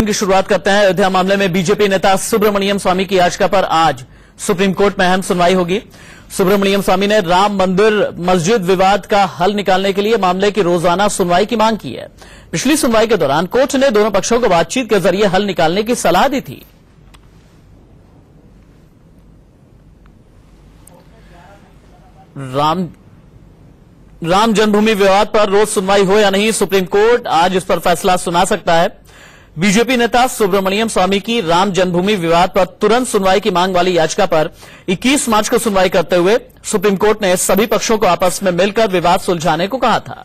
की शुरुआत करते हैं। अयोध्या मामले में बीजेपी नेता सुब्रमण्यम स्वामी की याचिका पर आज सुप्रीम कोर्ट में अहम सुनवाई होगी। सुब्रमण्यम स्वामी ने राम मंदिर मस्जिद विवाद का हल निकालने के लिए मामले की रोजाना सुनवाई की मांग की है। पिछली सुनवाई के दौरान कोर्ट ने दोनों पक्षों को बातचीत के जरिए हल निकालने की सलाह दी थी। राम जन्मभूमि विवाद पर रोज सुनवाई हो या नहीं, सुप्रीम कोर्ट आज इस पर फैसला सुना सकता है। बीजेपी नेता सुब्रमण्यम स्वामी की राम जन्मभूमि विवाद पर तुरंत सुनवाई की मांग वाली याचिका पर 21 मार्च को सुनवाई करते हुए सुप्रीम कोर्ट ने सभी पक्षों को आपस में मिलकर विवाद सुलझाने को कहा था।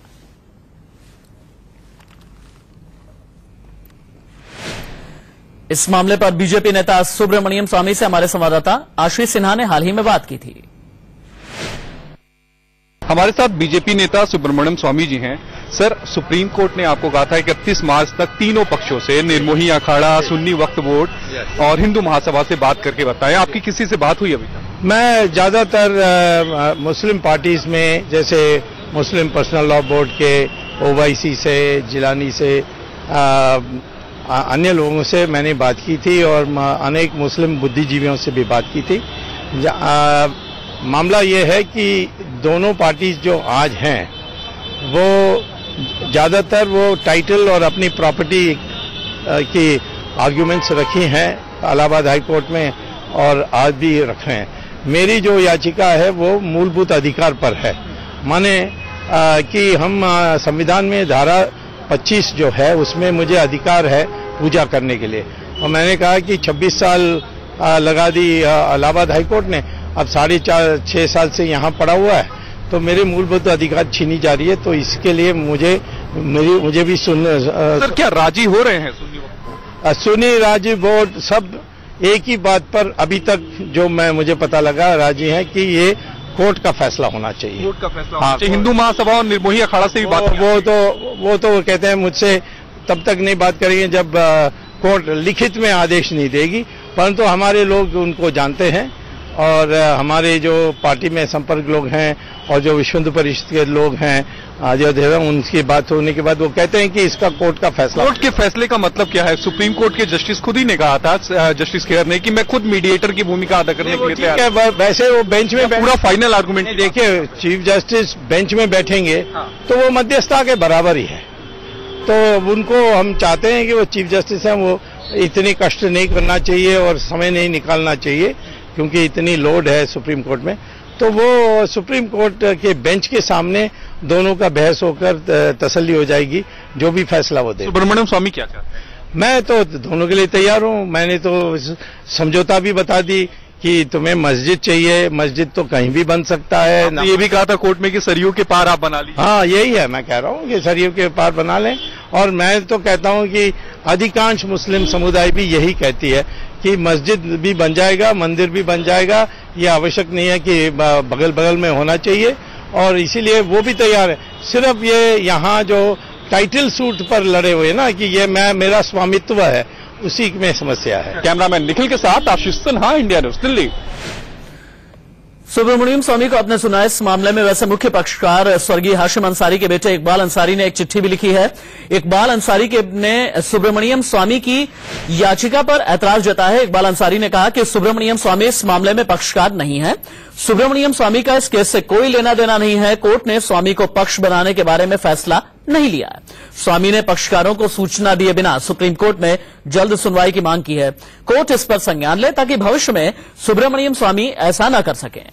इस मामले पर बीजेपी नेता सुब्रमण्यम स्वामी से हमारे संवाददाता आशीष सिन्हा ने हाल ही में बात की थी। हमारे साथ बीजेपी नेता सुब्रमण्यम स्वामी जी हैं। सर, सुप्रीम कोर्ट ने आपको कहा था 31 मार्च तक तीनों पक्षों से, निर्मोही अखाड़ा, सुन्नी वक्फ बोर्ड और हिंदू महासभा से बात करके बताएं। आपकी किसी से बात हुई अभी तक? मैं ज्यादातर मुस्लिम पार्टीज में, जैसे मुस्लिम पर्सनल लॉ बोर्ड के ओवैसी से, जिलानी से, अन्य लोगों से मैंने बात की थी और अनेक मुस्लिम बुद्धिजीवियों से भी बात की थी। मामला ये है कि दोनों पार्टीज जो आज हैं वो ज्यादातर वो टाइटल और अपनी प्रॉपर्टी की आर्ग्यूमेंट्स रखी हैं इलाहाबाद हाई कोर्ट में और आज भी रखे हैं। मेरी जो याचिका है वो मूलभूत अधिकार पर है, माने कि हम संविधान में धारा 25 जो है उसमें मुझे अधिकार है पूजा करने के लिए, और मैंने कहा कि 26 साल लगा दी इलाहाबाद हाई कोर्ट ने, अब 4.5-6 साल से यहाँ पड़ा हुआ है, तो मेरे मूलभूत अधिकार छीनी जा रही है। तो इसके लिए मुझे भी सर, क्या राजी हो रहे हैं सुन्नी राजी बोर्ड सब एक ही बात पर अभी तक जो मुझे पता लगा राजी हैं कि ये कोर्ट का फैसला होना चाहिए। कोर्ट का फैसला होना चाहिए। हिंदू महासभा और निर्मोही अखाड़ा से भी बात वो तो कहते हैं मुझसे तब तक नहीं बात करेंगे जब कोर्ट लिखित में आदेश नहीं देगी, परंतु हमारे लोग उनको जानते हैं और हमारे जो पार्टी में संपर्क लोग हैं और जो विश्व हिंदू परिषद के लोग हैं अयोध्या, उनकी बात होने के बाद वो कहते हैं कि इसका कोर्ट का फैसला। कोर्ट के फैसले का मतलब क्या है? सुप्रीम कोर्ट के जस्टिस खुद ही ने कहा था, जस्टिस खेर ने, कि मैं खुद मीडिएटर की भूमिका अदा करने के लिए तैयार हूं। वैसे वो बेंच में पूरा फाइनल आर्गूमेंट। देखिए, चीफ जस्टिस बेंच में बैठेंगे तो वो मध्यस्थता के बराबर ही है, तो उनको हम चाहते हैं कि वो चीफ जस्टिस हैं, वो इतनी कष्ट नहीं करना चाहिए और समय नहीं निकालना चाहिए क्योंकि इतनी लोड है सुप्रीम कोर्ट में, तो वो सुप्रीम कोर्ट के बेंच के सामने दोनों का बहस होकर तसल्ली हो जाएगी, जो भी फैसला वो दे। सुब्रमण्यम स्वामी क्या चाहते हैं? मैं तो दोनों के लिए तैयार हूं। मैंने तो समझौता भी बता दी कि तुम्हें मस्जिद चाहिए, मस्जिद तो कहीं भी बन सकता है। ये भी कहा था कोर्ट में कि सरयू के पार आप बना लीजिए। हाँ, यही है, मैं कह रहा हूँ कि सरयू के पार बना लें, और मैं तो कहता हूँ कि अधिकांश मुस्लिम समुदाय भी यही कहती है कि मस्जिद भी बन जाएगा, मंदिर भी बन जाएगा, ये आवश्यक नहीं है कि बगल बगल में होना चाहिए, और इसीलिए वो भी तैयार है। सिर्फ ये यहाँ जो टाइटल सूट पर लड़े हुए ना कि ये मेरा स्वामित्व है, उसी में समस्या है। कैमरामैन निखिल के साथ आशीष सिन्हा, इंडिया न्यूज, दिल्ली। सुब्रमण्यम स्वामी को आपने सुना। इस मामले में वैसे मुख्य पक्षकार स्वर्गीय हाशिम अंसारी के बेटे इकबाल अंसारी ने एक चिट्ठी भी लिखी है। इकबाल अंसारी ने सुब्रमण्यम स्वामी की याचिका पर ऐतराज जताया है। इकबाल अंसारी ने कहा कि सुब्रमण्यम स्वामी इस मामले में पक्षकार नहीं है। सुब्रमण्यम स्वामी का इस केस से कोई लेना देना नहीं है। कोर्ट ने स्वामी को पक्ष बनाने के बारे में फैसला नहीं लिया है। स्वामी ने पक्षकारों को सूचना दिए बिना सुप्रीम कोर्ट में जल्द सुनवाई की मांग की है। कोर्ट इस पर संज्ञान ले ताकि भविष्य में सुब्रमण्यम स्वामी ऐसा न कर सकें।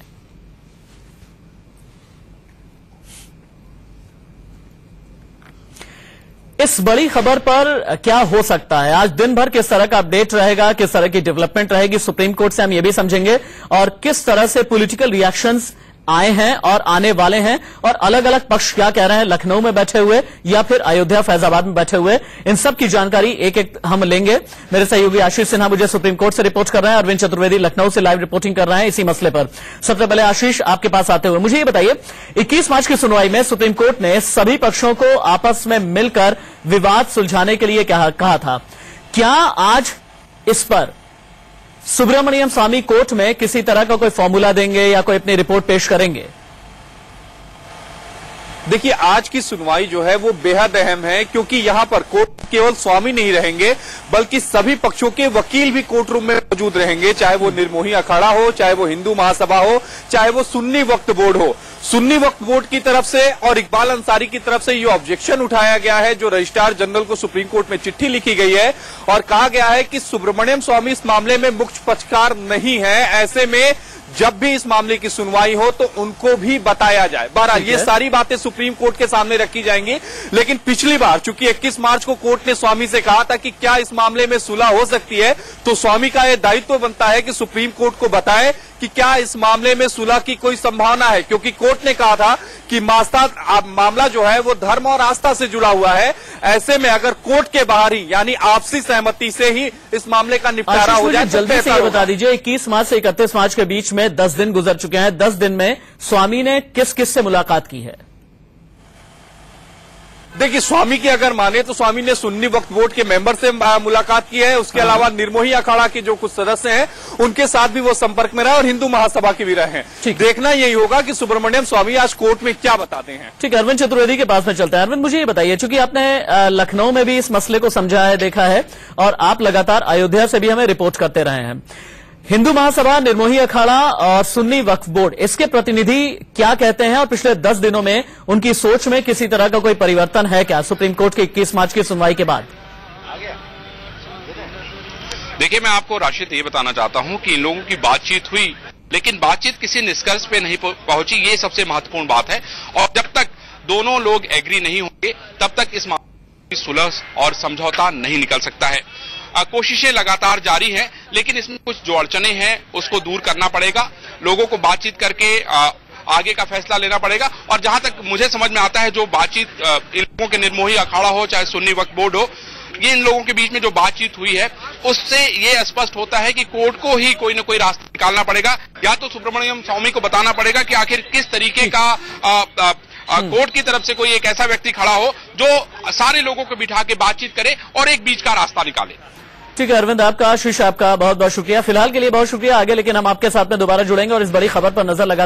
इस बड़ी खबर पर क्या हो सकता है, आज दिन भर किस तरह का अपडेट रहेगा, किस तरह की डेवलपमेंट रहेगी सुप्रीम कोर्ट से, हम ये भी समझेंगे, और किस तरह से पॉलिटिकल रिएक्शंस आए हैं और आने वाले हैं, और अलग अलग पक्ष क्या कह रहे हैं लखनऊ में बैठे हुए या फिर अयोध्या फैजाबाद में बैठे हुए, इन सब की जानकारी एक एक हम लेंगे। मेरे सहयोगी आशीष सिन्हा मुझे सुप्रीम कोर्ट से रिपोर्ट कर रहे हैं, अरविंद चतुर्वेदी लखनऊ से लाइव रिपोर्टिंग कर रहे हैं इसी मसले पर। सबसे पहले आशीष, आपके पास आते हुए मुझे ये बताइए, 21 मार्च की सुनवाई में सुप्रीम कोर्ट ने सभी पक्षों को आपस में मिलकर विवाद सुलझाने के लिए कहा था, क्या आज इस पर सुब्रमण्यम स्वामी कोर्ट में किसी तरह का कोई फॉर्मूला देंगे या कोई अपनी रिपोर्ट पेश करेंगे? देखिए, आज की सुनवाई जो है वो बेहद अहम है, क्योंकि यहाँ पर कोर्ट केवल स्वामी नहीं रहेंगे बल्कि सभी पक्षों के वकील भी कोर्ट रूम में मौजूद रहेंगे, चाहे वो निर्मोही अखाड़ा हो, चाहे वो हिंदू महासभा हो, चाहे वो सुन्नी वक्फ बोर्ड हो। सुन्नी वक्फ बोर्ड की तरफ से और इकबाल अंसारी की तरफ से ये ऑब्जेक्शन उठाया गया है, जो रजिस्ट्रार जनरल को सुप्रीम कोर्ट में चिट्ठी लिखी गई है और कहा गया है कि सुब्रमण्यम स्वामी इस मामले में मुख्य पक्षकार नहीं है। ऐसे में जब भी इस मामले की सुनवाई हो तो उनको भी बताया जाए। बहरहाल ये सारी बातें सुप्रीम कोर्ट के सामने रखी जाएंगी, लेकिन पिछली बार चूंकि 21 मार्च को कोर्ट ने स्वामी से कहा था कि क्या इस मामले में सुलह हो सकती है, तो स्वामी का यह दायित्व बनता है कि सुप्रीम कोर्ट को बताए कि क्या इस मामले में सुलह की कोई संभावना है, क्योंकि कोर्ट ने कहा था कि मामला जो है वो धर्म और आस्था से जुड़ा हुआ है। ऐसे में अगर कोर्ट के बाहर ही यानी आपसी सहमति से ही इस मामले का निपटारा हो जाए, जल्दी से ये बता दीजिए 21 मार्च से 31 मार्च के बीच में 10 दिन गुजर चुके हैं। 10 दिन में स्वामी ने किस किस से मुलाकात की है? देखिए, स्वामी की अगर माने तो स्वामी ने सुन्नी वक्फ बोर्ड के मेंबर से मुलाकात की है। उसके अलावा निर्मोही अखाड़ा के जो कुछ सदस्य हैं उनके साथ भी वो संपर्क में रहे और हिंदू महासभा के भी रहे हैं। देखना यही होगा कि सुब्रमण्यम स्वामी आज कोर्ट में क्या बताते हैं। ठीक है, अरविंद चतुर्वेदी के पास में चलते हैं। अरविंद, मुझे ये बताइए, चूंकि आपने लखनऊ में भी इस मसले को समझा है, देखा है, और आप लगातार अयोध्या से भी हमें रिपोर्ट करते रहे हैं। हिंदू महासभा, निर्मोही अखाड़ा और सुन्नी वक्फ बोर्ड, इसके प्रतिनिधि क्या कहते हैं और पिछले 10 दिनों में उनकी सोच में किसी तरह का कोई परिवर्तन है क्या सुप्रीम कोर्ट के 21 मार्च की सुनवाई के बाद? देखिए, मैं आपको राशिद ये बताना चाहता हूं कि इन लोगों की बातचीत हुई, लेकिन बातचीत किसी निष्कर्ष पे नहीं पहुंची। ये सबसे महत्वपूर्ण बात है, और जब तक दोनों लोग एग्री नहीं होंगे तब तक इस मामले में सुलह और समझौता नहीं निकल सकता है। कोशिशें लगातार जारी हैं, लेकिन इसमें कुछ जो अड़चने हैं उसको दूर करना पड़ेगा। लोगों को बातचीत करके आगे का फैसला लेना पड़ेगा। और जहां तक मुझे समझ में आता है, जो बातचीत इन लोगों के निर्मोही अखाड़ा हो चाहे सुन्नी वक्फ बोर्ड हो, ये इन लोगों के बीच में जो बातचीत हुई है उससे ये स्पष्ट होता है कि कोर्ट को ही कोई न कोई रास्ता निकालना पड़ेगा। या तो सुब्रमण्यम स्वामी को बताना पड़ेगा कि आखिर किस तरीके का कोर्ट की तरफ से कोई एक ऐसा व्यक्ति खड़ा हो जो सारे लोगों को बिठा के बातचीत करे और एक बीच का रास्ता निकाले। ठीक है अरविंद, आपका, आशीष आपका बहुत बहुत शुक्रिया। फिलहाल के लिए बहुत शुक्रिया। आगे लेकिन हम आपके साथ में दोबारा जुड़ेंगे और इस बड़ी खबर पर नजर लगातार